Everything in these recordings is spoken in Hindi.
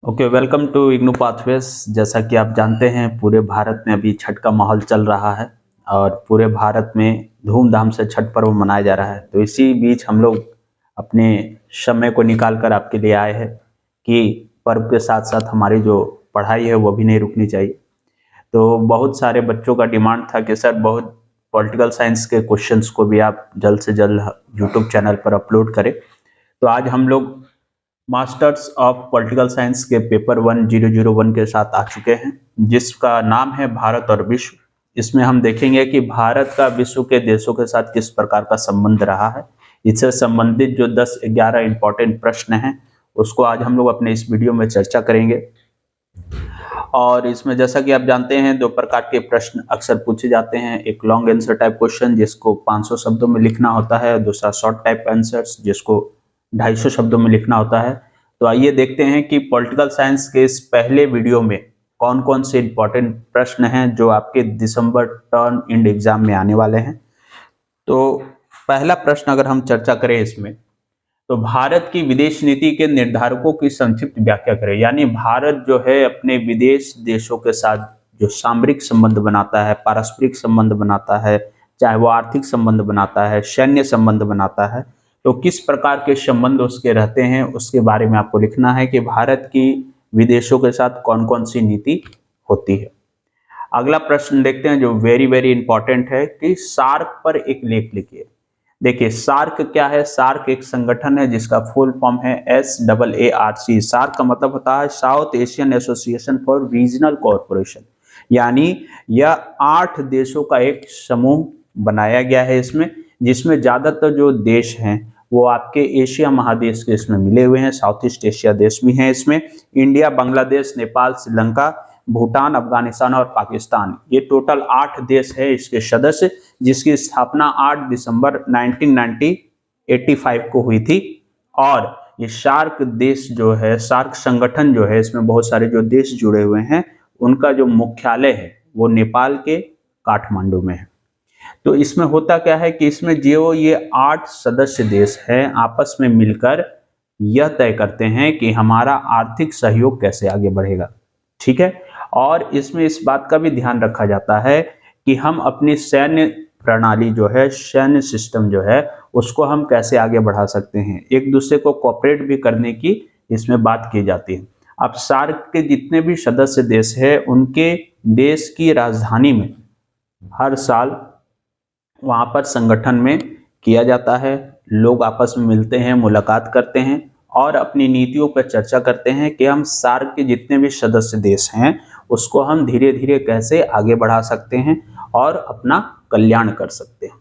Okay, welcome to IGNOU pathways. जैसा कि आप जानते हैं, पूरे भारत में अभी छठ का माहौल चल रहा है और पूरे भारत में धूमधाम से छठ पर्व मनाया जा रहा है। तो इसी बीच हम लोग अपने समय को निकाल कर आपके लिए आए हैं कि पर्व के साथ साथ हमारी जो पढ़ाई है वो भी नहीं रुकनी चाहिए। तो बहुत सारे बच्चों का डिमांड था कि सर बहुत पॉलिटिकल साइंस के क्वेश्चंस को भी आप जल्द से जल्द यूट्यूब चैनल पर अपलोड करें। तो आज हम लोग मास्टर्स ऑफ पॉलिटिकल साइंस के पेपर 1001 के साथ आ चुके हैं, जिसका नाम है भारत और विश्व। इसमें हम देखेंगे कि भारत का विश्व के देशों के साथ किस प्रकार का संबंध रहा है। इससे संबंधित जो 10-11 इंपॉर्टेंट प्रश्न हैं, उसको आज हम लोग अपने इस वीडियो में चर्चा करेंगे। और इसमें जैसा कि आप जानते हैं, दो प्रकार के प्रश्न अक्सर पूछे जाते हैं। एक लॉन्ग आंसर टाइप क्वेश्चन जिसको 500 शब्दों में लिखना होता है, दूसरा शॉर्ट टाइप आंसर्स जिसको 250 शब्दों में लिखना होता है। तो आइए देखते हैं कि पॉलिटिकल साइंस के इस पहले वीडियो में कौन कौन से इंपॉर्टेंट प्रश्न हैं जो आपके दिसंबर टर्म एंड एग्जाम में आने वाले हैं। तो पहला प्रश्न अगर हम चर्चा करें इसमें, तो भारत की विदेश नीति के निर्धारकों की संक्षिप्त व्याख्या करें। यानी भारत जो है अपने विदेश देशों के साथ जो सामरिक संबंध बनाता है, पारस्परिक संबंध बनाता है, चाहे वो आर्थिक संबंध बनाता है, सैन्य संबंध बनाता है, तो किस प्रकार के संबंध उसके रहते हैं उसके बारे में आपको लिखना है कि भारत की विदेशों के साथ कौन कौन सी नीति होती है। अगला प्रश्न देखते हैं जो वेरी वेरी इंपॉर्टेंट है कि सार्क पर एक लेख लिखिए। देखिए, सार्क क्या है? सार्क एक संगठन है जिसका फुल फॉर्म है SAARC। सार्क का मतलब होता है south Asian association for regional cooperation. यानी यह 8 देशों का एक समूह बनाया गया है इसमें, जिसमें ज्यादातर जो देश हैं वो आपके एशिया महादेश के इसमें मिले हुए हैं। साउथ ईस्ट एशिया देश भी हैं इसमें। इंडिया, बांग्लादेश, नेपाल, श्रीलंका, भूटान, अफगानिस्तान और पाकिस्तान, ये टोटल 8 देश है इसके सदस्य, जिसकी स्थापना 8 दिसंबर 1985 को हुई थी। और ये सार्क देश जो है, सार्क संगठन जो है, इसमें बहुत सारे जो देश जुड़े हुए हैं, उनका जो मुख्यालय है वो नेपाल के काठमांडू में है। तो इसमें होता क्या है कि इसमें जो ये 8 सदस्य देश हैं आपस में मिलकर यह तय करते हैं कि हमारा आर्थिक सहयोग कैसे आगे बढ़ेगा। ठीक है। और इसमें इस बात का भी ध्यान रखा जाता है कि हम अपनी सैन्य प्रणाली जो है, सैन्य सिस्टम जो है, उसको हम कैसे आगे बढ़ा सकते हैं। एक दूसरे को कोऑपरेट भी करने की इसमें बात की जाती है। अब सार्क के जितने भी सदस्य देश हैं, उनके देश की राजधानी में हर साल वहाँ पर संगठन में किया जाता है। लोग आपस में मिलते हैं, मुलाकात करते हैं और अपनी नीतियों पर चर्चा करते हैं कि हम सार्क के जितने भी सदस्य देश हैं उसको हम धीरे धीरे कैसे आगे बढ़ा सकते हैं और अपना कल्याण कर सकते हैं।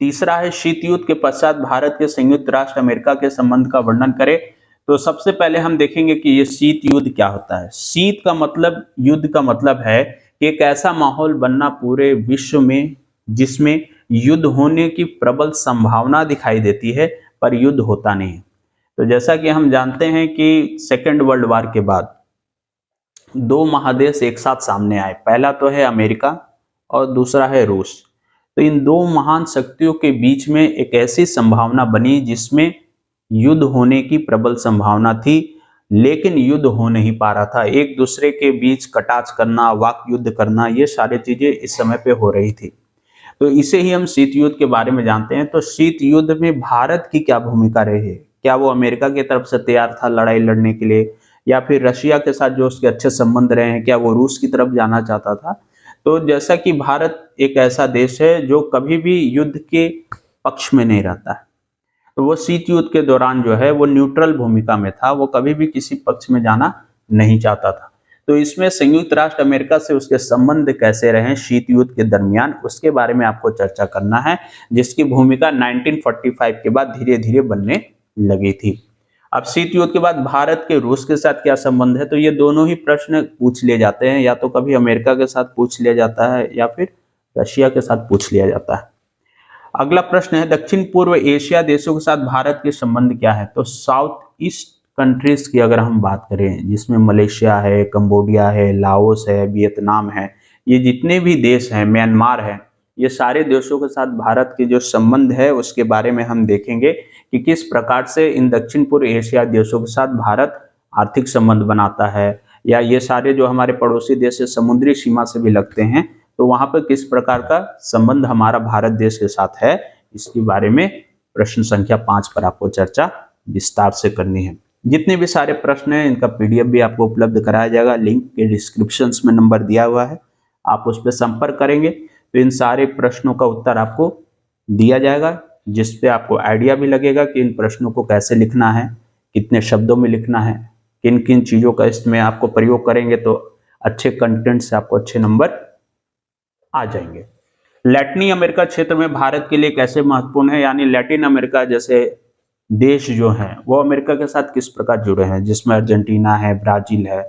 तीसरा है शीत युद्ध के पश्चात भारत के संयुक्त राष्ट्र अमेरिका के संबंध का वर्णन करें। तो सबसे पहले हम देखेंगे कि ये शीत युद्ध क्या होता है। शीत का मतलब, युद्ध का मतलब है कि एक ऐसा माहौल बनना पूरे विश्व में जिसमें युद्ध होने की प्रबल संभावना दिखाई देती है पर युद्ध होता नहीं है। तो जैसा कि हम जानते हैं कि सेकेंड वर्ल्ड वॉर के बाद दो महादेश एक साथ सामने आए। पहला तो है अमेरिका और दूसरा है रूस। तो इन दो महान शक्तियों के बीच में एक ऐसी संभावना बनी जिसमें युद्ध होने की प्रबल संभावना थी, लेकिन युद्ध हो नहीं पा रहा था। एक दूसरे के बीच कटाक्ष करना, वाक युद्ध करना, ये सारी चीजें इस समय पे हो रही थी। तो इसे ही हम शीत युद्ध के बारे में जानते हैं। तो शीत युद्ध में भारत की क्या भूमिका रही है? क्या वो अमेरिका की तरफ से तैयार था लड़ाई लड़ने के लिए, या फिर रशिया के साथ जो उसके अच्छे संबंध रहे हैं, क्या वो रूस की तरफ जाना चाहता था? तो जैसा कि भारत एक ऐसा देश है जो कभी भी युद्ध के पक्ष में नहीं रहता है, तो वो शीत युद्ध के दौरान जो है वो न्यूट्रल भूमिका में था, वो कभी भी किसी पक्ष में जाना नहीं चाहता था। तो इसमें संयुक्त राष्ट्र अमेरिका से उसके संबंध कैसे रहे शीत युद्ध के दरमियान, उसके बारे में आपको चर्चा करना है, जिसकी भूमिका 1945 के बाद धीरे धीरे बनने लगी थी। अब शीत युद्ध के बाद भारत के रूस के साथ क्या संबंध है? तो ये दोनों ही प्रश्न पूछ लिए जाते हैं, या तो कभी अमेरिका के साथ पूछ लिया जाता है या फिर रशिया के साथ पूछ लिया जाता है। अगला प्रश्न है दक्षिण पूर्व एशिया देशों के साथ भारत के संबंध क्या है? तो साउथ ईस्ट कंट्रीज की अगर हम बात करें, जिसमें मलेशिया है, कंबोडिया है, लाओस है, वियतनाम है, ये जितने भी देश हैं, म्यांमार है, ये सारे देशों के साथ भारत के जो संबंध है उसके बारे में हम देखेंगे कि किस प्रकार से इन दक्षिण पूर्व एशिया देशों के साथ भारत आर्थिक संबंध बनाता है, या ये सारे जो हमारे पड़ोसी देश है समुद्री सीमा से भी लगते हैं, तो वहाँ पर किस प्रकार का संबंध हमारा भारत देश के साथ है, इसके बारे में प्रश्न संख्या 5 पर आपको चर्चा विस्तार से करनी है। जितने भी सारे प्रश्न हैं इनका पीडीएफ भी आपको उपलब्ध कराया जाएगा, लिंक के डिस्क्रिप्शन में नंबर दिया हुआ है, आप उस पर संपर्क करेंगे तो इन सारे प्रश्नों का उत्तर आपको दिया जाएगा, जिसपे आपको आइडिया भी लगेगा कि इन प्रश्नों को कैसे लिखना है, कितने शब्दों में लिखना है, किन किन चीज़ों का इसमें आपको प्रयोग करेंगे तो अच्छे कंटेंट से आपको अच्छे नंबर आ जाएंगे। लैटिनी अमेरिका क्षेत्र में भारत के लिए कैसे महत्वपूर्ण है, यानी लैटिन अमेरिका जैसे देश जो हैं वो अमेरिका के साथ किस प्रकार जुड़े हैं, जिसमें अर्जेंटीना है, ब्राजील है,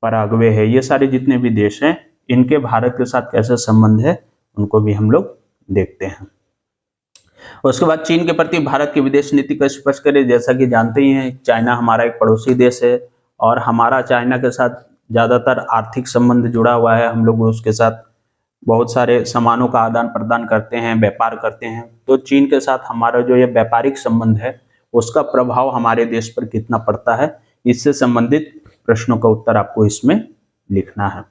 पराग्वे है, ये सारे जितने भी देश हैं इनके भारत के साथ कैसे संबंध है उनको भी हम लोग देखते हैं। उसके बाद चीन के प्रति भारत की विदेश नीति को स्पष्ट करें। जैसा कि जानते ही हैं चाइना हमारा एक पड़ोसी देश है और हमारा चाइना के साथ ज़्यादातर आर्थिक संबंध जुड़ा हुआ है, हम लोग उसके साथ बहुत सारे सामानों का आदान प्रदान करते हैं, व्यापार करते हैं। तो चीन के साथ हमारा जो ये व्यापारिक संबंध है उसका प्रभाव हमारे देश पर कितना पड़ता है, इससे संबंधित प्रश्नों का उत्तर आपको इसमें लिखना है।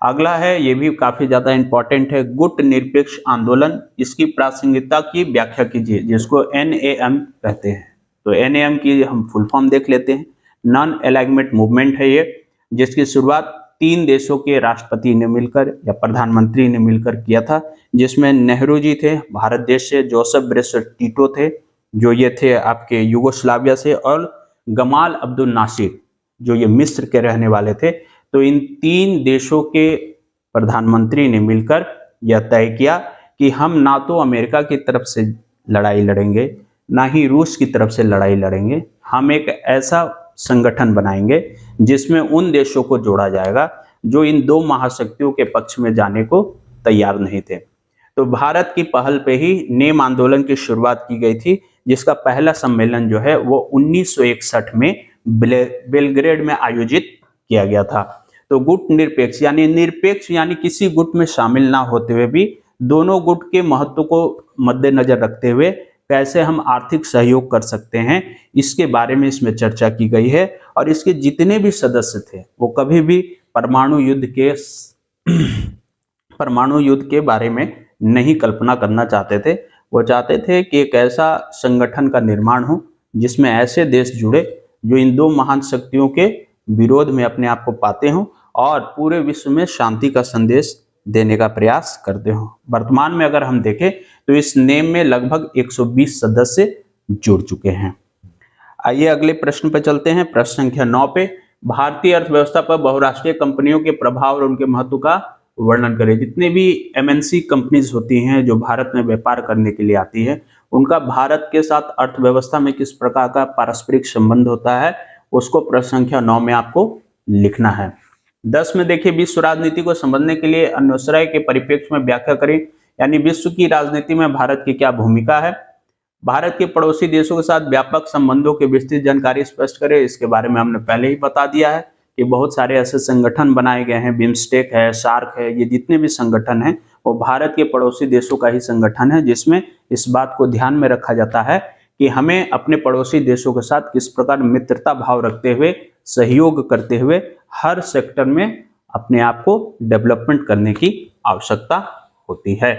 अगला है, ये भी काफी ज्यादा इंपॉर्टेंट है, गुट निरपेक्ष आंदोलन, इसकी प्रासंगिकता की व्याख्या कीजिए, जिसको NAM कहते हैं। तो NAM की हम फुल फॉर्म देख लेते हैं। नॉन अलाइनमेंट मूवमेंट है ये, जिसकी शुरुआत 3 देशों के राष्ट्रपति ने मिलकर या प्रधानमंत्री ने मिलकर किया था, जिसमें नेहरू जी थे भारत देश से, जोसेफ ब्रेस टीटो थे जो ये थे आपके युगोस्लाविया से, और गमाल अब्दुल नासिर जो ये मिस्र के रहने वाले थे। तो इन 3 देशों के प्रधानमंत्री ने मिलकर यह तय किया कि हम ना तो अमेरिका की तरफ से लड़ाई लड़ेंगे, ना ही रूस की तरफ से लड़ाई लड़ेंगे, हम एक ऐसा संगठन बनाएंगे जिसमें उन देशों को जोड़ा जाएगा जो इन 2 महाशक्तियों के पक्ष में जाने को तैयार नहीं थे। तो भारत की पहल पे ही नेम आंदोलन की शुरुआत की गई थी, जिसका पहला सम्मेलन जो है वो 1961 में बेलग्रेड में आयोजित किया गया था। तो गुट निरपेक्ष यानी किसी गुट में शामिल ना होते हुए भी दोनों गुट के महत्व को मद्देनजर रखते हुए कैसे हम आर्थिक सहयोग कर सकते हैं, इसके बारे में इसमें चर्चा की गई है। और इसके जितने भी सदस्य थे वो कभी भी परमाणु युद्ध के बारे में नहीं कल्पना करना चाहते थे। वो चाहते थे कि एक ऐसा संगठन का निर्माण हो जिसमें ऐसे देश जुड़े जो इन 2 महान शक्तियों के विरोध में अपने आप को पाते हों और पूरे विश्व में शांति का संदेश देने का प्रयास करते हों। वर्तमान में अगर हम देखें तो इस नेम में लगभग 120 सदस्य जुड़ चुके हैं। आइए अगले प्रश्न पर चलते हैं, प्रश्न संख्या 9 पे। भारतीय अर्थव्यवस्था पर बहुराष्ट्रीय कंपनियों के प्रभाव और उनके महत्व का वर्णन करें। जितने भी MNC कंपनीज होती हैं जो भारत में व्यापार करने के लिए आती है, उनका भारत के साथ अर्थव्यवस्था में किस प्रकार का पारस्परिक संबंध होता है, उसको प्रश्न संख्या 9 में आपको लिखना है। 10 में देखिए, विश्व राजनीति को समझने के लिए अन्योन्याश्रय के परिप्रेक्ष्य में व्याख्या करें, यानी विश्व की राजनीति में भारत की क्या भूमिका है। भारत के पड़ोसी देशों के साथ व्यापक संबंधों की विस्तृत जानकारी स्पष्ट करें। इसके बारे में हमने पहले ही बता दिया है कि बहुत सारे ऐसे संगठन बनाए गए हैं, बिम्स्टेक है, सार्क है, ये जितने भी संगठन हैं वो भारत के पड़ोसी देशों का ही संगठन है, जिसमें इस बात को ध्यान में रखा जाता है कि हमें अपने पड़ोसी देशों के साथ किस प्रकार मित्रता भाव रखते हुए, सहयोग करते हुए हर सेक्टर में अपने आप को डेवलपमेंट करने की आवश्यकता होती है।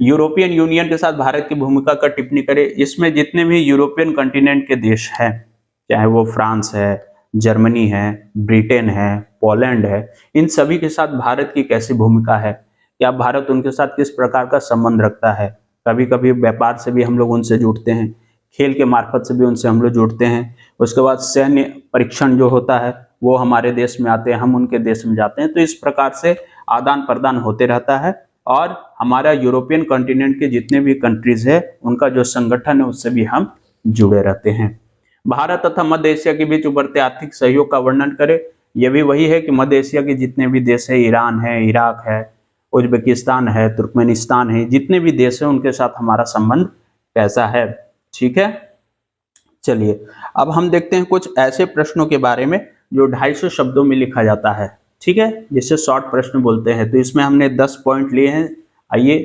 यूरोपियन यूनियन के साथ भारत की भूमिका का टिप्पणी करें। इसमें जितने भी यूरोपियन कॉन्टिनेंट के देश हैं, चाहे वो फ्रांस है, जर्मनी है, ब्रिटेन है, पोलैंड है, इन सभी के साथ भारत की कैसी भूमिका है, क्या भारत उनके साथ किस प्रकार का संबंध रखता है। कभी कभी व्यापार से भी हम लोग उनसे जुड़ते हैं, खेल के मार्फत से भी उनसे हम लोग जुड़ते हैं। उसके बाद सैन्य परीक्षण जो होता है वो हमारे देश में आते हैं, हम उनके देश में जाते हैं। तो इस प्रकार से आदान प्रदान होते रहता है और हमारा यूरोपियन कॉन्टिनेंट के जितने भी कंट्रीज है उनका जो संगठन है उससे भी हम जुड़े रहते हैं। भारत तथा मध्य एशिया के बीच उभरते आर्थिक सहयोग का वर्णन करें। यह भी वही है कि मध्य एशिया के जितने भी देश है, ईरान है, इराक है, उज्बेकिस्तान है, तुर्कमेनिस्तान है, जितने भी देश हैं उनके साथ हमारा संबंध कैसा है। ठीक है, चलिए अब हम देखते हैं कुछ ऐसे प्रश्नों के बारे में जो 250 शब्दों में लिखा जाता है। ठीक है, जिसे शॉर्ट प्रश्न बोलते हैं। तो इसमें हमने 10 पॉइंट लिए हैं, आइए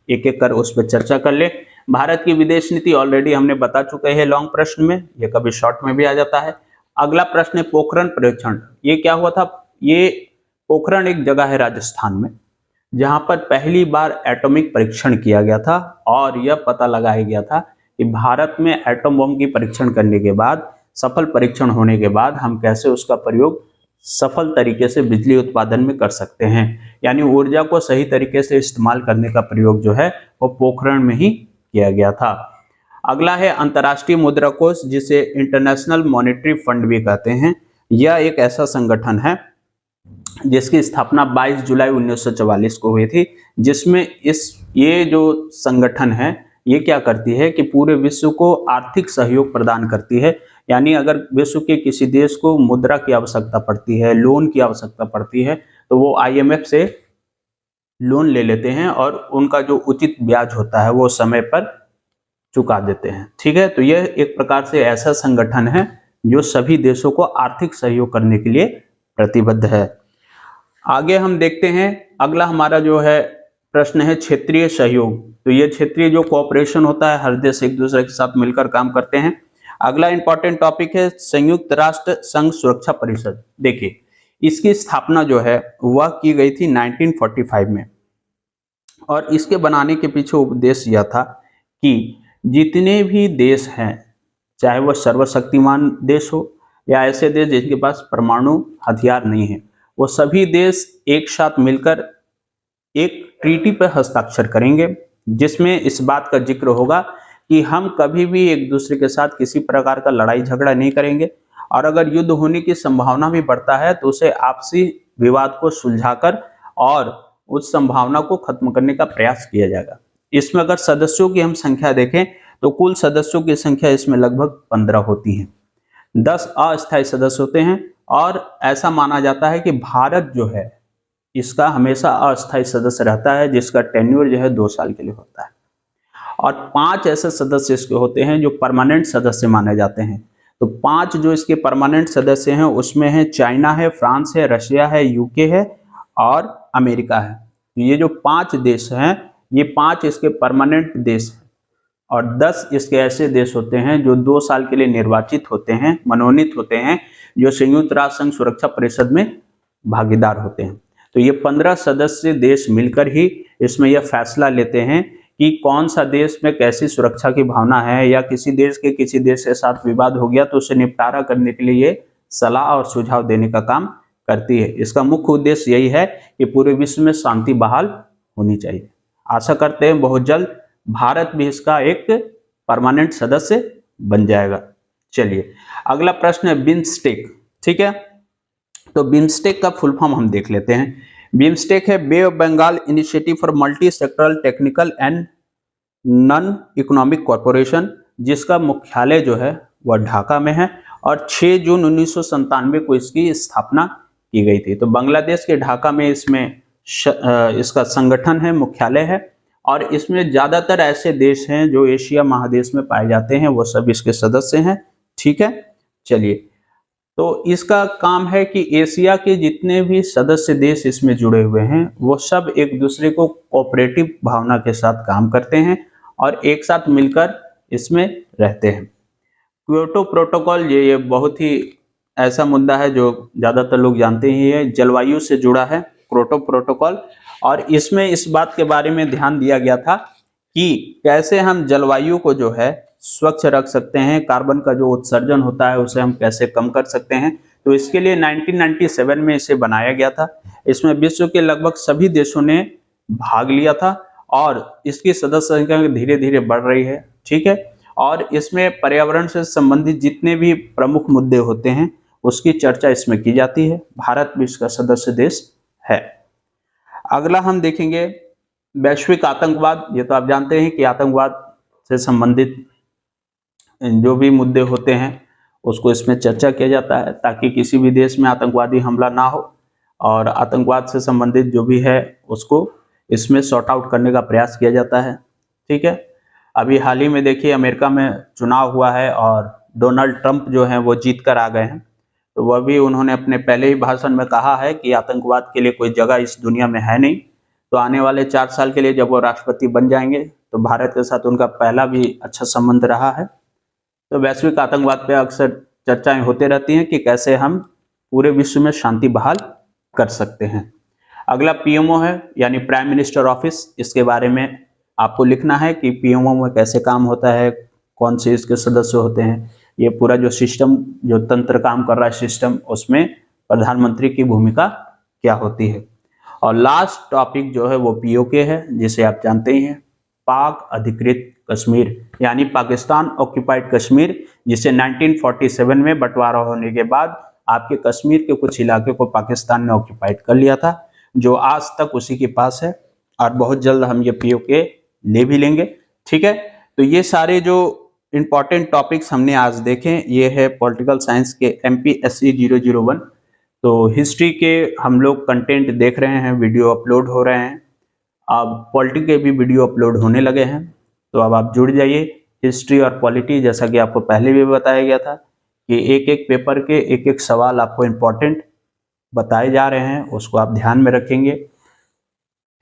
एक एक कर उस पर चर्चा कर ले। भारत की विदेश नीति ऑलरेडी हमने बता चुके हैं लॉन्ग प्रश्न में, ये कभी शॉर्ट में भी आ जाता है। अगला प्रश्न है पोखरण परीक्षण। ये क्या हुआ था? ये पोखरण एक जगह है राजस्थान में, जहां पर पहली बार एटॉमिक परीक्षण किया गया था और यह पता लगाया गया था कि भारत में एटम बम की परीक्षण करने के बाद, सफल परीक्षण होने के बाद हम कैसे उसका प्रयोग सफल तरीके से बिजली उत्पादन में कर सकते हैं। यानी ऊर्जा को सही तरीके से इस्तेमाल करने का प्रयोग जो है वो पोखरण में ही किया गया था। अगला है अंतर्राष्ट्रीय मुद्रा कोष, जिसे इंटरनेशनल मॉनेटरी फंड भी कहते हैं। यह एक ऐसा संगठन है जिसकी स्थापना 22 जुलाई 1944 को हुई थी, जिसमें ये जो संगठन है ये क्या करती है कि पूरे विश्व को आर्थिक सहयोग प्रदान करती है। यानी अगर विश्व के किसी देश को मुद्रा की आवश्यकता पड़ती है, लोन की आवश्यकता पड़ती है, तो वो आईएमएफ से लोन ले लेते हैं और उनका जो उचित ब्याज होता है वो समय पर चुका देते हैं। ठीक है, तो यह एक प्रकार से ऐसा संगठन है जो सभी देशों को आर्थिक सहयोग करने के लिए प्रतिबद्ध है। आगे हम देखते हैं, अगला हमारा जो है प्रश्न है क्षेत्रीय सहयोग। तो ये क्षेत्रीय जो कोऑपरेशन होता है, हर देश एक दूसरे के साथ मिलकर काम करते हैं। अगला इंपॉर्टेंट टॉपिक है संयुक्त राष्ट्र संघ सुरक्षा परिषद। देखिए, इसकी स्थापना जो है वह की गई थी 1945 में, और इसके बनाने के पीछे उद्देश्य यह था कि जितने भी देश हैं, चाहे वह सर्वशक्तिमान देश हो या ऐसे देश जिनके पास परमाणु हथियार नहीं है, वो सभी देश एक साथ मिलकर एक ट्रीटी पर हस्ताक्षर करेंगे, जिसमें इस बात का जिक्र होगा कि हम कभी भी एक दूसरे के साथ किसी प्रकार का लड़ाई झगड़ा नहीं करेंगे, और अगर युद्ध होने की संभावना भी बढ़ता है तो उसे आपसी विवाद को सुलझाकर और उस संभावना को खत्म करने का प्रयास किया जाएगा। इसमें अगर सदस्यों की हम संख्या देखें तो कुल सदस्यों की संख्या इसमें लगभग 15 होती है। 10 अस्थायी सदस्य होते हैं, और ऐसा माना जाता है कि भारत जो है इसका हमेशा अस्थायी सदस्य रहता है, जिसका टेन्योर जो है 2 साल के लिए होता है। और 5 ऐसे सदस्य इसके होते हैं जो परमानेंट सदस्य माने जाते हैं। तो 5 जो इसके परमानेंट सदस्य हैं उसमें है चाइना है, फ्रांस है, रशिया है, यूके है और अमेरिका है। तो ये जो 5 देश हैं, ये 5 इसके परमानेंट देश हैं, और 10 इसके ऐसे देश होते हैं जो 2 साल के लिए निर्वाचित होते हैं, मनोनीत होते हैं, जो संयुक्त राष्ट्र संघ सुरक्षा परिषद में भागीदार होते हैं। तो ये 15 सदस्य देश मिलकर ही इसमें यह फैसला लेते हैं कि कौन सा देश में कैसी सुरक्षा की भावना है, या किसी देश के किसी देश के साथ विवाद हो गया तो उसे निपटारा करने के लिए ये सलाह और सुझाव देने का काम करती है। इसका मुख्य उद्देश्य यही है कि पूरे विश्व में शांति बहाल होनी चाहिए। आशा करते हैं बहुत जल्द भारत भी इसका एक परमानेंट सदस्य बन जाएगा। चलिए, अगला प्रश्न है बिम्स्टेक। ठीक है, तो बिम्स्टेक का फुल फॉर्म हम देख लेते हैं। बिम्स्टेक है bay of Bengal initiative for multi sectoral technical and non economic corporation, जिसका मुख्यालय जो है वह ढाका में है, और 6 जून 1997 को इसकी स्थापना की गई थी। तो बांग्लादेश के ढाका में इसका संगठन है, मुख्यालय है, और इसमें ज्यादातर ऐसे देश हैं जो एशिया महादेश में पाए जाते हैं, वो सब इसके सदस्य हैं। ठीक है, चलिए, तो इसका काम है कि एशिया के जितने भी सदस्य देश इसमें जुड़े हुए हैं वो सब एक दूसरे को कोऑपरेटिव भावना के साथ काम करते हैं और एक साथ मिलकर इसमें रहते हैं। क्योटो प्रोटोकॉल, ये बहुत ही ऐसा मुद्दा है जो ज़्यादातर लोग जानते ही है, जलवायु से जुड़ा है क्योटो प्रोटोकॉल, और इसमें इस बात के बारे में ध्यान दिया गया था कि कैसे हम जलवायु को जो है स्वच्छ रख सकते हैं, कार्बन का जो उत्सर्जन होता है उसे हम कैसे कम कर सकते हैं। तो इसके लिए 1997 में इसे बनाया गया था। इसमें विश्व के लगभग सभी देशों ने भाग लिया था और इसकी सदस्य संख्या धीरे धीरे बढ़ रही है। ठीक है, और इसमें पर्यावरण से संबंधित जितने भी प्रमुख मुद्दे होते हैं उसकी चर्चा इसमें की जाती है। भारत भी इसका सदस्य देश है। अगला हम देखेंगे वैश्विक आतंकवाद। ये तो आप जानते हैं कि आतंकवाद से संबंधित जो भी मुद्दे होते हैं उसको इसमें चर्चा किया जाता है, ताकि किसी भी देश में आतंकवादी हमला ना हो, और आतंकवाद से संबंधित जो भी है उसको इसमें सॉर्ट आउट करने का प्रयास किया जाता है। ठीक है, अभी हाल ही में देखिए अमेरिका में चुनाव हुआ है और डोनाल्ड ट्रंप जो हैं वो जीत कर आ गए हैं। तो वह भी उन्होंने अपने पहले ही भाषण में कहा है कि आतंकवाद के लिए कोई जगह इस दुनिया में है नहीं। तो आने वाले 4 साल के लिए जब वो राष्ट्रपति बन जाएंगे तो भारत के साथ उनका पहला भी अच्छा संबंध रहा है। तो वैश्विक आतंकवाद पे अक्सर चर्चाएं होते रहती हैं कि कैसे हम पूरे विश्व में शांति बहाल कर सकते हैं। अगला पीएमओ है, यानी प्राइम मिनिस्टर ऑफिस। इसके बारे में आपको लिखना है कि पीएमओ में कैसे काम होता है, कौन से इसके सदस्य होते हैं, ये पूरा जो सिस्टम, जो तंत्र काम कर रहा है सिस्टम, उसमें प्रधानमंत्री की भूमिका क्या होती है। और लास्ट टॉपिक जो है वो पीओके है, जिसे आप जानते ही हैं, पाक अधिकृत कश्मीर, यानी पाकिस्तान ऑक्यूपाइड कश्मीर, जिसे 1947 में बंटवारा होने के बाद आपके कश्मीर के कुछ इलाके को पाकिस्तान ने ऑक्यूपाइड कर लिया था, जो आज तक उसी के पास है। और बहुत जल्द हम ये पीओके ले भी लेंगे। ठीक है, तो ये सारे जो इंपॉर्टेंट टॉपिक्स हमने आज देखे, ये है पॉलिटिकल साइंस के MPSC 001। तो हिस्ट्री के हम लोग कंटेंट देख रहे हैं, वीडियो अपलोड हो रहे हैं, अब पॉलिटी के भी वीडियो अपलोड होने लगे हैं। तो अब आप जुड़ जाइए। हिस्ट्री और पॉलिटी, जैसा कि आपको पहले भी बताया गया था कि एक एक पेपर के एक एक सवाल आपको इम्पोर्टेंट बताए जा रहे हैं, उसको आप ध्यान में रखेंगे।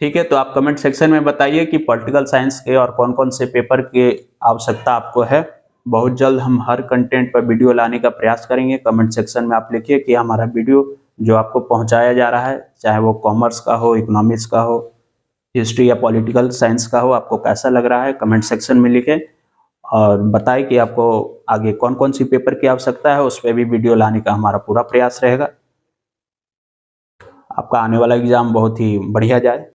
ठीक है, तो आप कमेंट सेक्शन में बताइए कि पॉलिटिकल साइंस के और कौन कौन से पेपर की आवश्यकता आपको है। बहुत जल्द हम हर कंटेंट पर वीडियो लाने का प्रयास करेंगे। कमेंट सेक्शन में आप लिखिए कि हमारा वीडियो जो आपको पहुंचाया जा रहा है, चाहे वो कॉमर्स का हो, इकोनॉमिक्स का हो, हिस्ट्री या पॉलिटिकल साइंस का हो, आपको कैसा लग रहा है, कमेंट सेक्शन में लिखें और बताएं कि आपको आगे कौन कौन सी पेपर की आवश्यकता है। उस पर भी वीडियो लाने का हमारा पूरा प्रयास रहेगा। आपका आने वाला एग्जाम बहुत ही बढ़िया जाए।